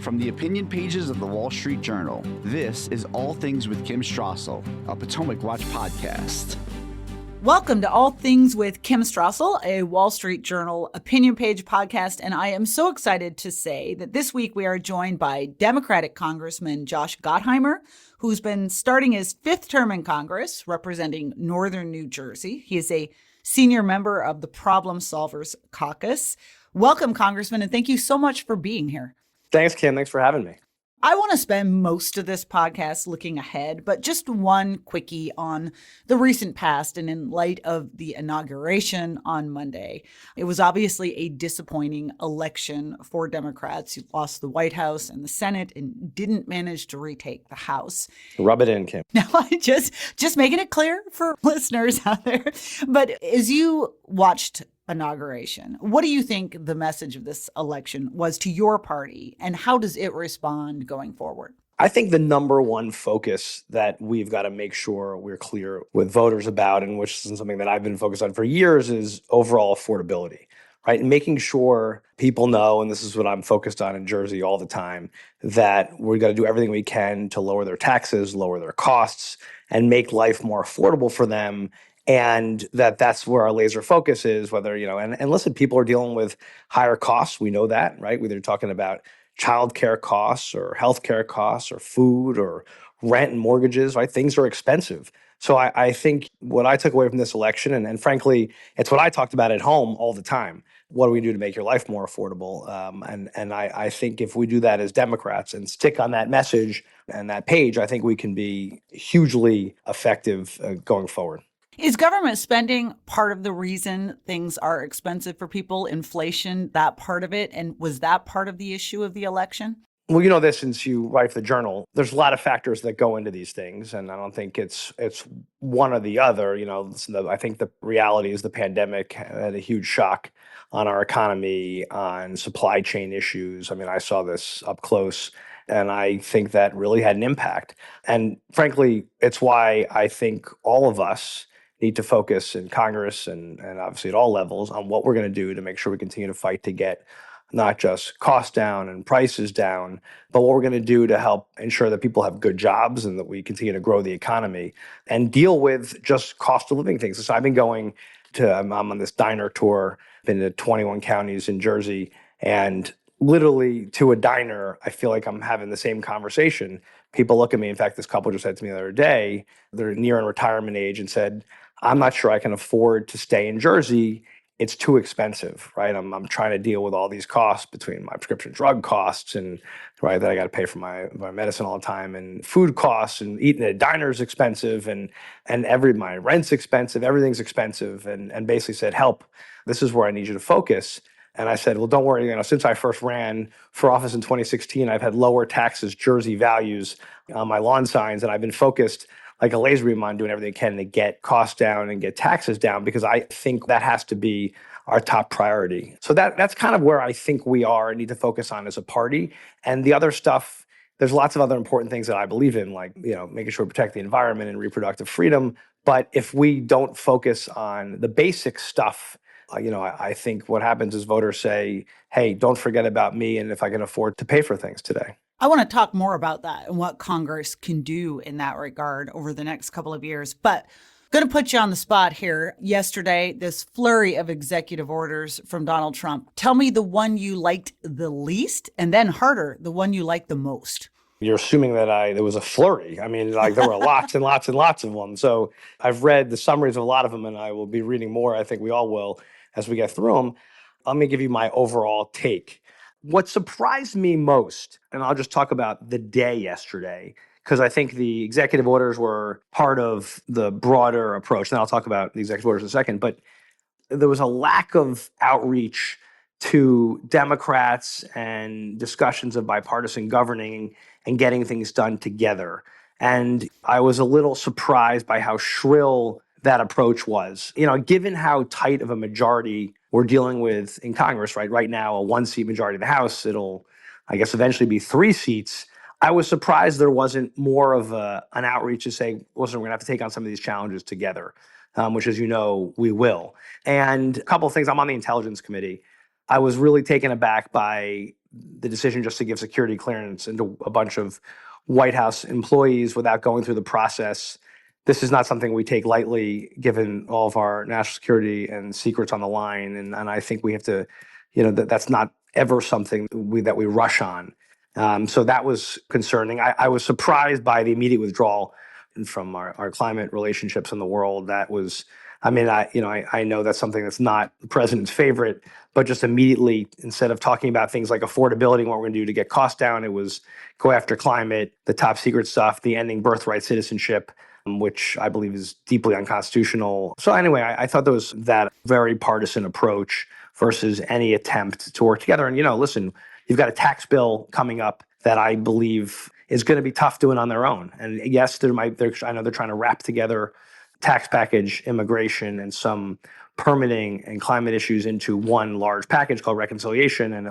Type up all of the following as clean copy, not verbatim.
from the opinion pages of the Wall Street Journal. This is All Things with Kim Strassel, a Potomac Watch podcast. Welcome to All Things with Kim Strassel, a Wall Street Journal opinion page podcast. And I am so excited to say that this week we are joined by Democratic Congressman Josh Gottheimer, who's been starting his fifth term in Congress representing Northern New Jersey. He is a senior member of the Problem Solvers Caucus. Welcome, Congressman, and thank you so much for being here. Thanks, Kim. Thanks for having me. I want to spend most of this podcast looking ahead, but just one quickie on the recent past and in light of the inauguration on Monday. It was obviously a disappointing election for Democrats who lost the White House and the Senate and didn't manage to retake the House. Rub it in, Kim. Now, I just making it clear for listeners out there. But as you watched inauguration, what do you think the message of this election was to your party, and how does it respond going forward? I think the number one focus that we've got to make sure we're clear with voters about, and which is something that I've been focused on for years, is overall affordability, right? And making sure people know, and this is what I'm focused on in Jersey all the time, that we've got to do everything we can to lower their taxes, lower their costs, and make life more affordable for them. And that's where our laser focus is, whether, and listen, people are dealing with higher costs. We know that, right? Whether you're talking about childcare costs or healthcare costs or food or rent and mortgages, right? Things are expensive. So I think what I took away from this election, and frankly, it's what I talked about at home all the time. What do we do to make your life more affordable? And I think if we do that as Democrats and stick on that message and that page, I think we can be hugely effective going forward. Is government spending part of the reason things are expensive for people? Inflation, that part of it? And was that part of the issue of the election? Well, you know this since you write for the Journal. There's a lot of factors that go into these things, and I don't think it's one or the other. I think the reality is the pandemic had a huge shock on our economy, on supply chain issues. I mean, I saw this up close, and I think that really had an impact. And frankly, it's why I think all of us need to focus in Congress and obviously at all levels on what we're going to do to make sure we continue to fight to get not just costs down and prices down, but what we're going to do to help ensure that people have good jobs and that we continue to grow the economy and deal with just cost of living things. So I've been I'm on this diner tour, been to 21 counties in Jersey, and literally to a diner, I feel like I'm having the same conversation. People look at me. In fact, this couple just said to me the other day, they're near in retirement age, and said, I'm not sure I can afford to stay in Jersey. It's too expensive, right? I'm trying to deal with all these costs between my prescription drug costs and right that I got to pay for my medicine all the time, and food costs, and eating at a diner is expensive, and my rent's expensive, everything's expensive, and basically said, help, this is where I need you to focus. And I said, well, don't worry, since I first ran for office in 2016, I've had lower taxes, Jersey values on my lawn signs, and I've been focused like a laser beam on doing everything I can to get costs down and get taxes down, because I think that has to be our top priority. So that's kind of where I think we are and need to focus on as a party. And the other stuff, there's lots of other important things that I believe in, like, making sure we protect the environment and reproductive freedom. But if we don't focus on the basic stuff, I think what happens is voters say, hey, don't forget about me and if I can afford to pay for things today. I want to talk more about that and what Congress can do in that regard over the next couple of years. But I'm going to put you on the spot here. Yesterday, this flurry of executive orders from Donald Trump. Tell me the one you liked the least, and then harder, the one you liked the most. You're assuming that there was a flurry. I mean, there were lots and lots and lots of them. So I've read the summaries of a lot of them, and I will be reading more. I think we all will as we get through them. Let me give you my overall take. What surprised me most, and I'll just talk about the day yesterday, because I think the executive orders were part of the broader approach. And I'll talk about the executive orders in a second, but there was a lack of outreach to Democrats and discussions of bipartisan governing and getting things done together. And I was a little surprised by how shrill that approach was. Given how tight of a majority we're dealing with in Congress, right now, a 1-seat majority in the House, it'll, I guess, eventually be 3 seats. I was surprised there wasn't more of an outreach to say, listen, we're going to have to take on some of these challenges together, which, as you know, we will. And a couple of things. I'm on the Intelligence Committee. I was really taken aback by the decision just to give security clearance into a bunch of White House employees without going through the process. This is not something we take lightly, given all of our national security and secrets on the line. And I think we have to, that's not ever something that we rush on. So that was concerning. I was surprised by the immediate withdrawal from our climate relationships in the world. That was, I know that's something that's not the president's favorite, but just immediately, instead of talking about things like affordability and what we're going to do to get costs down, it was go after climate, the top secret stuff, the ending birthright citizenship, which I believe is deeply unconstitutional. So anyway, I thought there was that very partisan approach versus any attempt to work together. And, listen, you've got a tax bill coming up that I believe is going to be tough doing on their own. And yes, I know they're trying to wrap together tax package, immigration, and some permitting and climate issues into one large package called reconciliation. And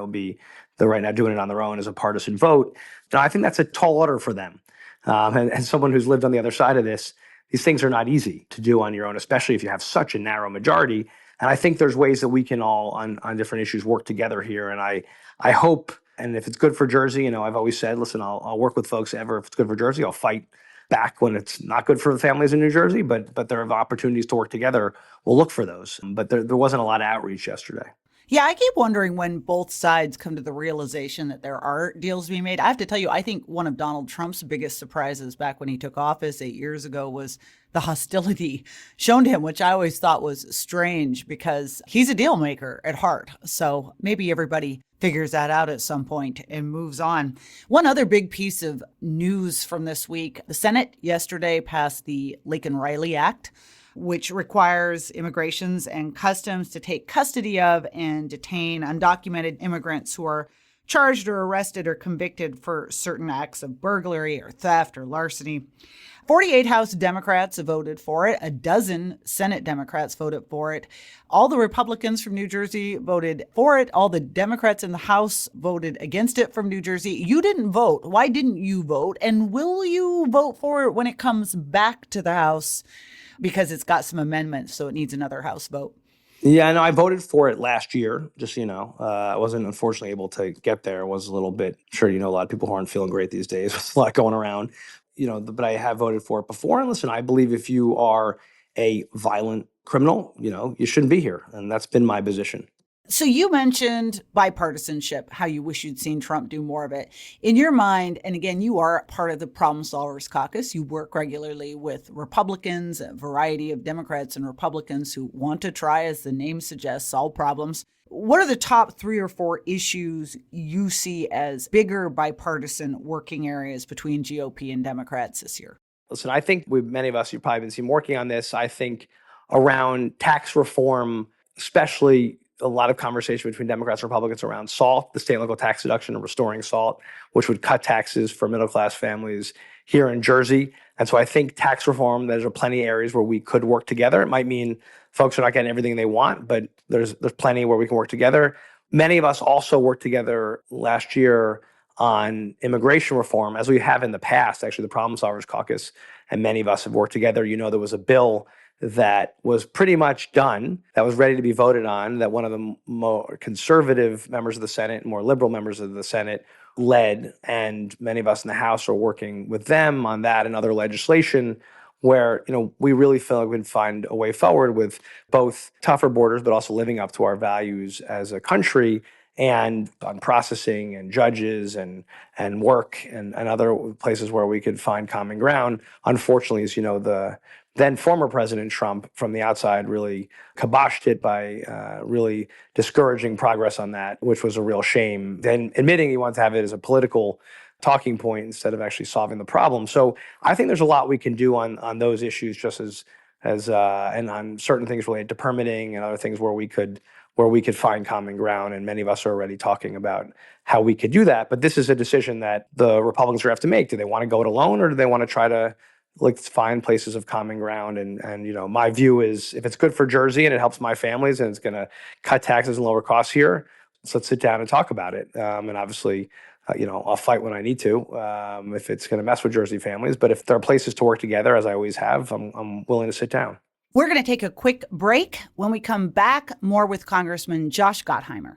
they're right now doing it on their own as a partisan vote. Now, I think that's a tall order for them. And someone who's lived on the other side of this, these things are not easy to do on your own, especially if you have such a narrow majority. And I think there's ways that we can all, on different issues, work together here. And I hope, and if it's good for Jersey, I've always said, listen, I'll work with folks if it's good for Jersey. I'll fight back when it's not good for the families in New Jersey, but there are opportunities to work together. We'll look for those. But there wasn't a lot of outreach yesterday. Yeah, I keep wondering when both sides come to the realization that there are deals being made. I have to tell you, I think one of Donald Trump's biggest surprises back when he took office 8 years ago was the hostility shown to him, which I always thought was strange because he's a deal maker at heart. So maybe everybody figures that out at some point and moves on. One other big piece of news from this week, the Senate yesterday passed the Laken-Riley Act, which requires immigrations and customs to take custody of and detain undocumented immigrants who are charged or arrested or convicted for certain acts of burglary or theft or larceny. 48 House Democrats voted for it. A dozen Senate Democrats voted for it. All the Republicans from New Jersey voted for it. All the Democrats in the House voted against it from New Jersey. You didn't vote. Why didn't you vote? And will you vote for it when it comes back to the House? Because it's got some amendments, so it needs another House vote. Yeah, no, I voted for it last year, just so you know. I wasn't unfortunately able to get there. I was a little bit, sure, a lot of people who aren't feeling great these days with a lot going around, but I have voted for it before. And listen, I believe if you are a violent criminal, you shouldn't be here. And that's been my position. So you mentioned bipartisanship, how you wish you'd seen Trump do more of it. In your mind, and again, you are part of the Problem Solvers Caucus. You work regularly with Republicans, a variety of Democrats and Republicans who want to try, as the name suggests, solve problems. What are the top 3 or 4 issues you see as bigger bipartisan working areas between GOP and Democrats this year? Listen, I think many of us, you've probably been seeing working on this. I think around tax reform, especially a lot of conversation between Democrats and Republicans around SALT, the state and local tax deduction, and restoring SALT, which would cut taxes for middle-class families here in Jersey. And so I think tax reform, there's plenty of areas where we could work together. It might mean folks are not getting everything they want, but there's plenty where we can work together. Many of us also worked together last year on immigration reform, as we have in the past. Actually, the Problem Solvers Caucus and many of us have worked together. There was a bill that was pretty much done, that was ready to be voted on, that one of the more conservative members of the Senate and more liberal members of the Senate led. And many of us in the House are working with them on that and other legislation where, we really feel like we can find a way forward with both tougher borders, but also living up to our values as a country, and on processing and judges and work and other places where we could find common ground. Unfortunately, as you know, the then former President Trump from the outside really kiboshed it by really discouraging progress on that, which was a real shame. Then admitting he wanted to have it as a political talking point instead of actually solving the problem. So I think there's a lot we can do on those issues, just as and on certain things related to permitting and other things where we could find common ground. And many of us are already talking about how we could do that. But this is a decision that the Republicans are have to make. Do they want to go it alone, or do they want to try to find places of common ground? And my view is, if it's good for Jersey and it helps my families and it's going to cut taxes and lower costs here, so let's sit down and talk about it. And obviously, I'll fight when I need to if it's going to mess with Jersey families. But if there are places to work together, as I always have, I'm willing to sit down. We're going to take a quick break. When we come back, more with Congressman Josh Gottheimer.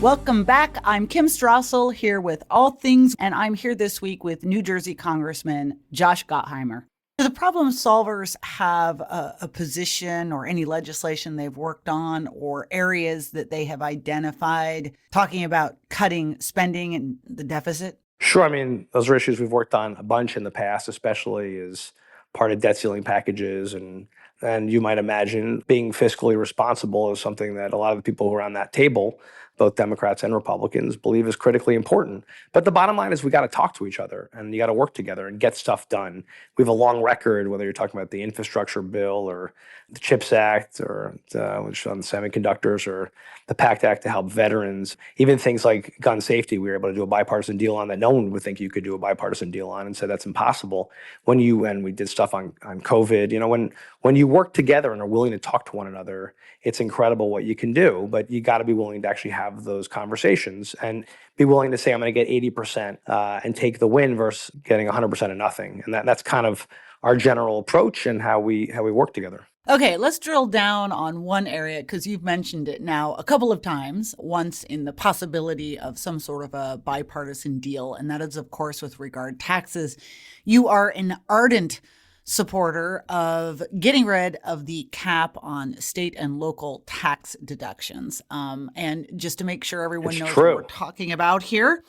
Welcome back. I'm Kim Strassel here with All Things, and I'm here this week with New Jersey Congressman Josh Gottheimer. Do the problem solvers have a position or any legislation they've worked on or areas that they have identified talking about cutting spending and the deficit? Sure. I mean, those are issues we've worked on a bunch in the past, especially as part of debt ceiling packages. And you might imagine being fiscally responsible is something that a lot of the people around that table, both Democrats and Republicans, believe is critically important. But the bottom line is we got to talk to each other and you got to work together and get stuff done. We have a long record, whether you're talking about the infrastructure bill or the CHIPS Act or which on the semiconductors or the PACT Act to help veterans, even things like gun safety, we were able to do a bipartisan deal on that no one would think you could do a bipartisan deal on and said that's impossible. And we did stuff on COVID, when you work together and are willing to talk to one another, it's incredible what you can do, but you got to be willing to actually have those conversations and be willing to say, I'm going to get 80% and take the win versus getting 100% of nothing. And that's kind of our general approach and how we work together. Okay, let's drill down on one area because you've mentioned it now a couple of times, once in the possibility of some sort of a bipartisan deal, and that is, of course, with regard to taxes. You are an ardent supporter of getting rid of the cap on state and local tax deductions. And just to make sure everyone knows what we're talking about here,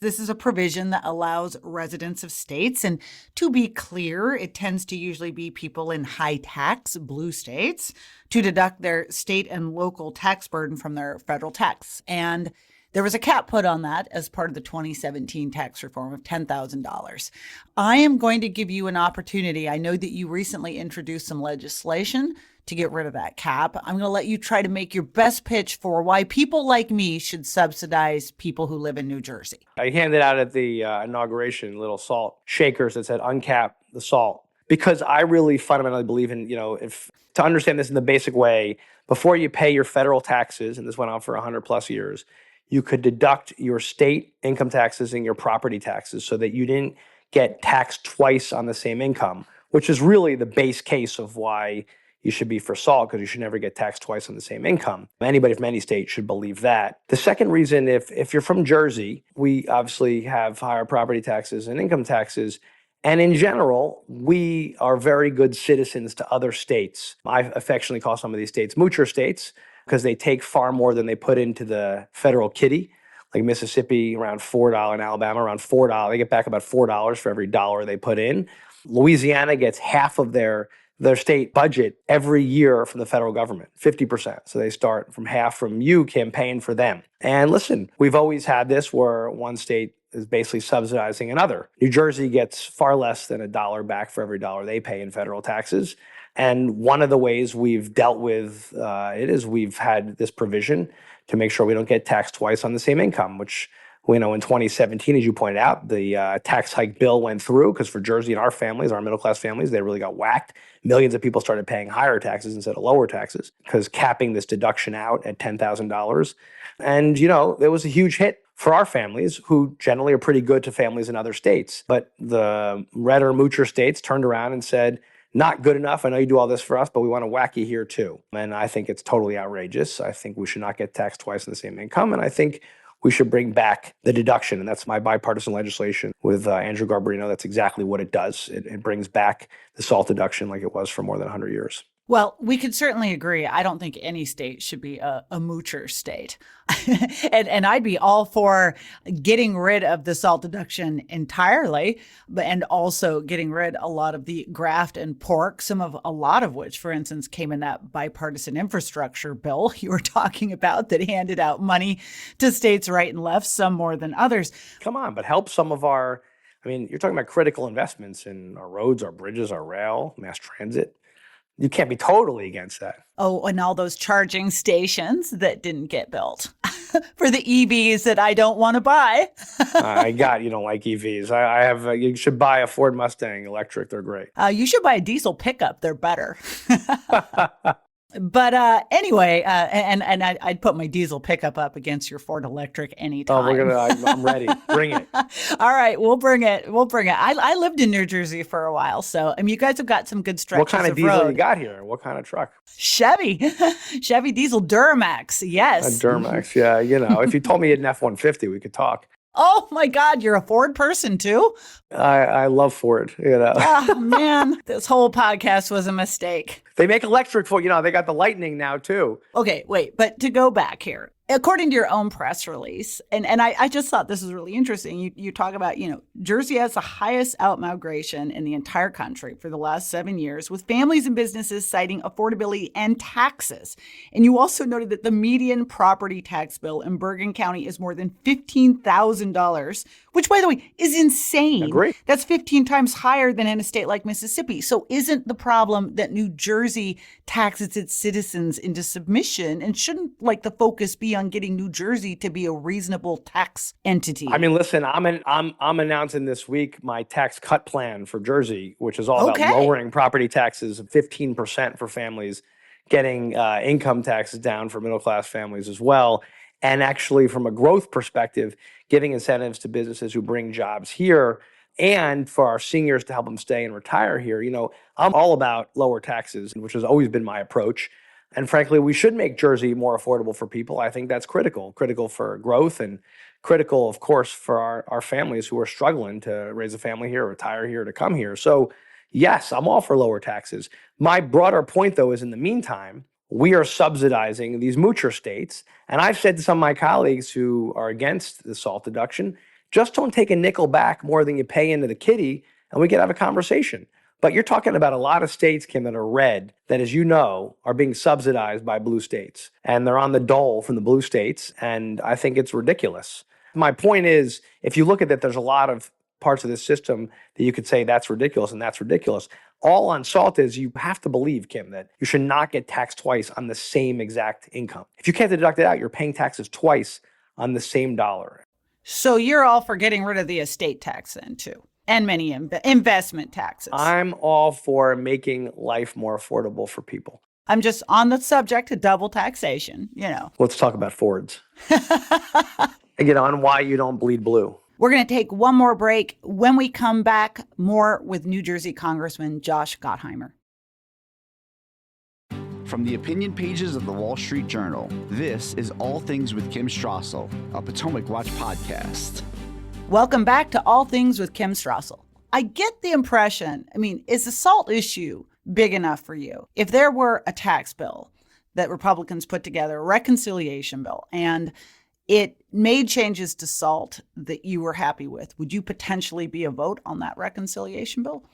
this is a provision that allows residents of states, and to be clear, it tends to usually be people in high tax blue states, to deduct their state and local tax burden from their federal tax. And there was a cap put on that as part of the 2017 tax reform of $10,000. I am going to give you an opportunity. I know that you recently introduced some legislation to get rid of that cap. I'm going to let you try to make your best pitch for why people like me should subsidize people who live in New Jersey. I handed out at the inauguration little salt shakers that said uncap the salt because I really fundamentally believe in, if to understand this in the basic way, before you pay your federal taxes, and this went on for 100 plus years, you could deduct your state income taxes and your property taxes so that you didn't get taxed twice on the same income, which is really the base case of why you should be for SALT, because you should never get taxed twice on the same income. Anybody from any state should believe that. The second reason, if you're from Jersey, we obviously have higher property taxes and income taxes. And in general, we are very good citizens to other states. I affectionately call some of these states moocher states because they take far more than they put into the federal kitty. Like Mississippi, around $4, and Alabama, around $4. They get back about $4 for every dollar they put in. Louisiana gets half of their state budget every year from the federal government, 50%. So they start from half from you campaign for them. And listen, we've always had this where one state is basically subsidizing another. New Jersey gets far less than $1 back for every dollar they pay in federal taxes. And one of the ways we've dealt with it is we've had this provision to make sure we don't get taxed twice on the same income, which in 2017, as you pointed out, the tax hike bill went through because for Jersey and our families, our middle-class families, they really got whacked. Millions of people started paying higher taxes instead of lower taxes because capping this deduction out at $10,000. And, there was a huge hit for our families who generally are pretty good to families in other states. But the red or moocher states turned around and said, not good enough. I know you do all this for us, but we want to whack you here too. And I think it's totally outrageous. I think we should not get taxed twice on the same income. And I think we should bring back the deduction. And that's my bipartisan legislation with Andrew Garbarino. That's exactly what it does. It brings back the SALT deduction like it was for more than 100 years. Well, we could certainly agree. I don't think any state should be a moocher state. and I'd be all for getting rid of the SALT deduction entirely, and also getting rid a lot of the graft and pork, a lot of which, for instance, came in that bipartisan infrastructure bill you were talking about that handed out money to states right and left, some more than others. Come on, but help some of you're talking about critical investments in our roads, our bridges, our rail, mass transit. You can't be totally against that. Oh, and all those charging stations that didn't get built for the EVs that I don't want to buy. I got you don't like EVs. I have. You should buy a Ford Mustang electric. They're great. You should buy a diesel pickup. They're better. But anyway, I'd put my diesel pickup up against your Ford Electric anytime. Oh, I'm ready. Bring it. All right, we'll bring it. I lived in New Jersey for a while, so you guys have got some good stretches What kind of diesel road. you got here? What kind of truck? Chevy diesel Duramax. Yes, A Duramax. Yeah, if you told me you had an F-150, we could talk. Oh my God, you're a Ford person too? I love Ford. Oh man, this whole podcast was a mistake. They make electric Ford. They got the Lightning now too. Okay, wait, but to go back here, according to your own press release, and I just thought this was really interesting. You talk about, Jersey has the highest out-migration in the entire country for the last 7 years, with families and businesses citing affordability and taxes. And you also noted that the median property tax bill in Bergen County is more than $15,000, which, by the way, is insane. Agree. That's 15 times higher than in a state like Mississippi. So isn't the problem that New Jersey taxes its citizens into submission, and shouldn't the focus be on getting New Jersey to be a reasonable tax entity? I mean, listen, I'm announcing this week my tax cut plan for Jersey, which is all about lowering property taxes 15% for families, getting income taxes down for middle class families as well, and actually from a growth perspective, giving incentives to businesses who bring jobs here, and for our seniors to help them stay and retire here. I'm all about lower taxes, which has always been my approach. And frankly, we should make Jersey more affordable for people. I think that's critical for growth, and critical, of course, for our families who are struggling to raise a family here, retire here, to come here. So yes, I'm all for lower taxes. My broader point, though, is in the meantime, we are subsidizing these moocher states. And I've said to some of my colleagues who are against the SALT deduction, just don't take a nickel back more than you pay into the kitty, and we can have a conversation. But you're talking about a lot of states, Kim, that are red, that, as you know, are being subsidized by blue states. And they're on the dole from the blue states. And I think it's ridiculous. My point is, if you look at that, there's a lot of parts of this system that you could say that's ridiculous and that's ridiculous. All on SALT is you have to believe, Kim, that you should not get taxed twice on the same exact income. If you can't deduct it out, you're paying taxes twice on the same dollar. So you're all for getting rid of the estate tax then too, and many investment taxes. I'm all for making life more affordable for people. I'm just on the subject of double taxation, Let's talk about Fords. And on why you don't bleed blue. We're going to take one more break. When we come back, more with New Jersey Congressman Josh Gottheimer. From the opinion pages of the Wall Street Journal, this is All Things with Kim Strassel, a Potomac Watch podcast. Welcome back to All Things with Kim Strassel. I get the impression, is the SALT issue big enough for you? If there were a tax bill that Republicans put together, a reconciliation bill, and it made changes to SALT that you were happy with, would you potentially be a vote on that reconciliation bill?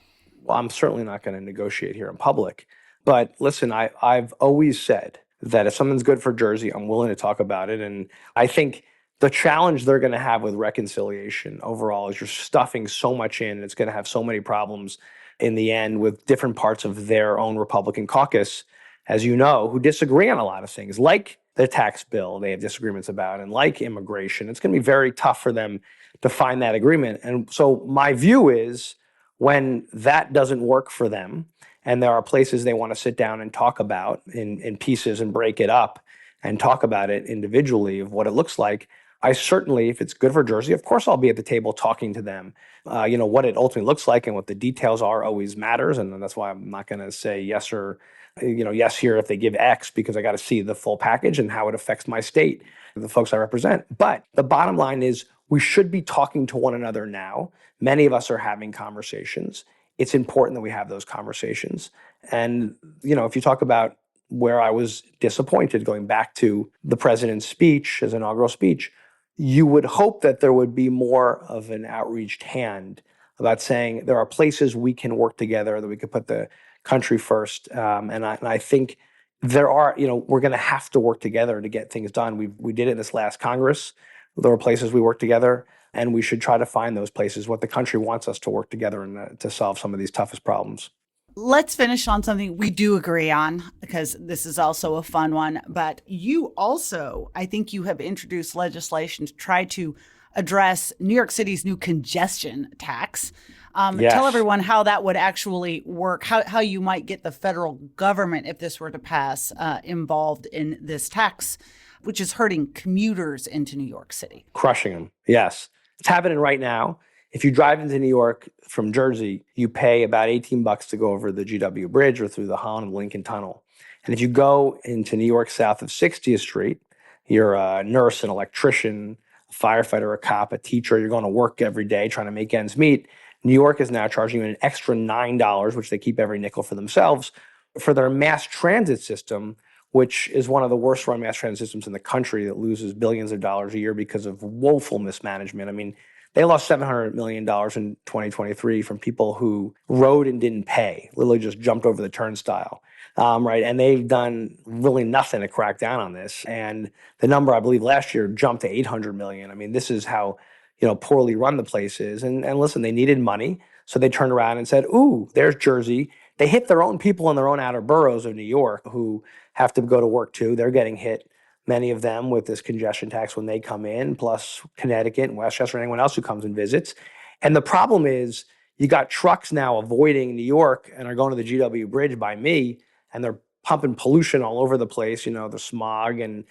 Well, I'm certainly not going to negotiate here in public. But listen, I've always said that if something's good for Jersey, I'm willing to talk about it. And I think the challenge they're going to have with reconciliation overall is you're stuffing so much in, and it's going to have so many problems in the end with different parts of their own Republican caucus, as you know, who disagree on a lot of things, like the tax bill they have disagreements about, and like immigration. It's going to be very tough for them to find that agreement. And so my view is, when that doesn't work for them, and there are places they want to sit down and talk about in pieces and break it up and talk about it individually of what it looks like, I certainly, if it's good for Jersey, of course I'll be at the table talking to them. What it ultimately looks like and what the details are always matters. And that's why I'm not going to say yes or, yes here if they give X, because I got to see the full package and how it affects my state, the folks I represent. But the bottom line is we should be talking to one another now. Many of us are having conversations. It's important that we have those conversations. And, if you talk about where I was disappointed, going back to the president's speech, his inaugural speech, you would hope that there would be more of an outreached hand about saying there are places we can work together, that we could put the country first. And I think there are, we're going to have to work together to get things done. We did it in this last Congress. There were places we worked together. And we should try to find those places, what the country wants us to work together and to solve some of these toughest problems. Let's finish on something we do agree on, because this is also a fun one. But you also, I think you have introduced legislation to try to address New York City's new congestion tax. Yes. Tell everyone how that would actually work, how you might get the federal government, if this were to pass, involved in this tax, which is hurting commuters into New York City. Crushing them. Yes. It's happening right now. If you drive into New York from Jersey, you pay about $18 to go over the GW Bridge or through the Holland and Lincoln Tunnel. And if you go into New York south of 60th Street, you're a nurse, an electrician, a firefighter, a cop, a teacher, you're going to work every day trying to make ends meet. New York is now charging you an extra $9, which they keep every nickel for themselves, for their mass transit system, which is one of the worst run mass transit systems in the country that loses billions of dollars a year because of woeful mismanagement. I mean, they lost $700 million in 2023 from people who rode and didn't pay, literally just jumped over the turnstile, right? And they've done really nothing to crack down on this. And the number, I believe, last year jumped to $800 million. I mean, this is how poorly run the place is. And listen, they needed money, so they turned around and said, ooh, there's Jersey. They hit their own people in their own outer boroughs of New York who have to go to work too. They're getting hit, many of them, with this congestion tax when they come in, plus Connecticut and Westchester and anyone else who comes and visits. And the problem is you got trucks now avoiding New York and are going to the GW Bridge by me, and they're pumping pollution all over the place, the smog. And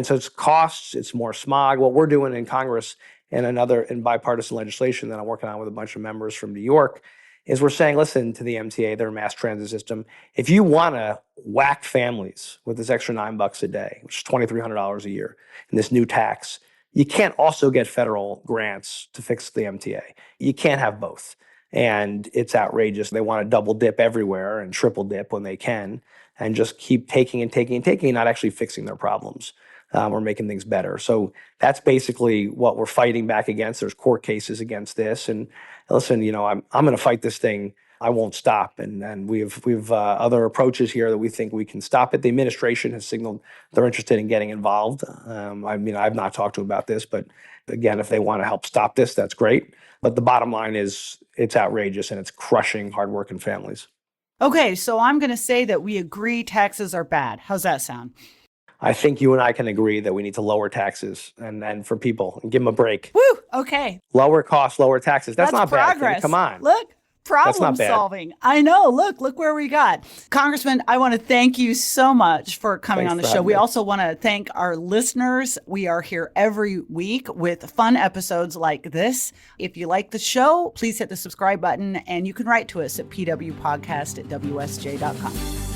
so it's costs, it's more smog. What we're doing in Congress in bipartisan legislation that I'm working on with a bunch of members from New York is we're saying, listen to the MTA, their mass transit system. If you want to whack families with this extra $9 a day, which is $2,300 a year, and this new tax, you can't also get federal grants to fix the MTA. You can't have both. And it's outrageous. They want to double dip everywhere and triple dip when they can and just keep taking and taking and taking, not actually fixing their problems or making things better. So that's basically what we're fighting back against. There's court cases against this. And listen, I'm going to fight this thing. I won't stop. And we've other approaches here that we think we can stop it. The administration has signaled they're interested in getting involved. I've not talked to them about this, but again, if they want to help stop this, that's great. But the bottom line is it's outrageous and it's crushing hardworking families. Okay, so I'm going to say that we agree taxes are bad. How's that sound? I think you and I can agree that we need to lower taxes and for people and give them a break. Woo! Okay. Lower costs, lower taxes. That's not progress. bad. Come on. Look, problem solving. I know. Look where we got. Congressman, I want to thank you so much for coming on the show. We also want to thank our listeners. We are here every week with fun episodes like this. If you like the show, please hit the subscribe button, and you can write to us at pwpodcast@wsj.com.